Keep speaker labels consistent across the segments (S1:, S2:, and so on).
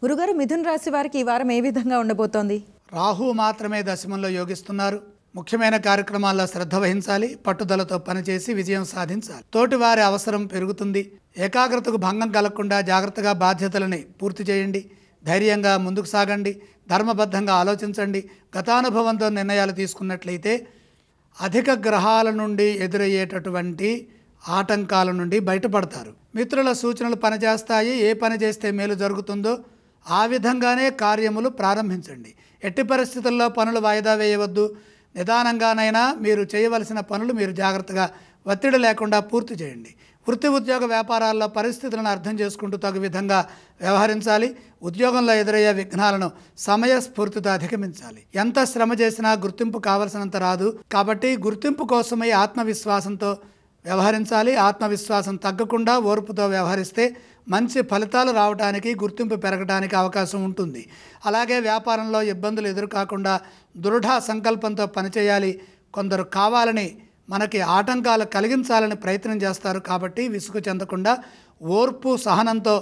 S1: గురుగారు, మిథున రాశి వారికి ఈ వారం ఏ విధంగా ఉండబోతోంది?
S2: రాహు మాత్రమే దశమంలో యోగిస్తున్నారు. ముఖ్యమైన కార్యక్రమాల్లో శ్రద్ధ వహించాలి, పట్టుదలతో పనిచేసి విజయం సాధించాలి. తోటివారి అవసరం పెరుగుతుంది. ఏకాగ్రతకు భంగం కలగకుండా జాగ్రత్తగా బాధ్యతలని పూర్తి చేయండి. ధైర్యంగా ముందుకు సాగండి. ధర్మబద్ధంగా ఆలోచించండి. గతానుభవంతో నిర్ణయాలు తీసుకున్నట్లయితే అధిక గ్రహాల నుండి ఎదురయ్యేటటువంటి ఆటంకాల నుండి బయటపడతారు. మిత్రుల సూచనలు పనిచేస్తాయి. ఏ పని చేస్తే మేలు జరుగుతుందో ఆ విధంగానే కార్యములు ప్రారంభించండి. ఎట్టి పరిస్థితుల్లో పనులు వాయిదా వేయవద్దు. నిదానంగానైనా మీరు చేయవలసిన పనులు మీరు జాగ్రత్తగా ఒత్తిడి లేకుండా పూర్తి చేయండి. వృత్తి ఉద్యోగ వ్యాపారాల్లో పరిస్థితులను అర్థం చేసుకుంటూ తగు విధంగా వ్యవహరించాలి. ఉద్యోగంలో ఎదురయ్యే విఘ్నాలను సమయస్ఫూర్తితో అధిగమించాలి. ఎంత శ్రమ చేసినా గుర్తింపు కావలసినంత రాదు. కాబట్టి గుర్తింపు కోసమై ఆత్మవిశ్వాసంతో వ్యవహరించాలి. ఆత్మవిశ్వాసం తగ్గకుండా ఓర్పుతో వ్యవహరిస్తే మంచి ఫలితాలు రావడానికి, గుర్తింపు పెరగడానికి అవకాశం ఉంటుంది. అలాగే వ్యాపారంలో ఇబ్బందులు ఎదురుకాకుండా దృఢ సంకల్పంతో పనిచేయాలి. కొందరు కావాలని మనకి ఆటంకాలు కలిగించాలని ప్రయత్నం చేస్తారు. కాబట్టి విసుగు చెందకుండా ఓర్పు సహనంతో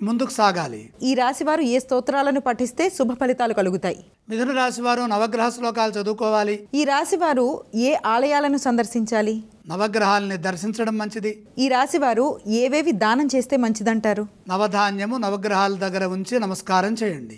S2: ముందుకు సాగాలి.
S1: ఈ రాశి వారు ఏ స్తోత్రాలను పఠిస్తే శుభ ఫలితాలు కలుగుతాయి?
S2: మిథున రాశి వారు నవగ్రహ శ్లోకాలు చదువుకోవాలి.
S1: ఈ రాశి వారు ఏ ఆలయాలను సందర్శించాలి?
S2: నవగ్రహాలని దర్శించడం మంచిది.
S1: ఈ రాశి వారు ఏవేవి దానం చేస్తే మంచిదంటారు?
S2: నవధాన్యము నవగ్రహాల దగ్గర ఉంచి నమస్కారం చేయండి.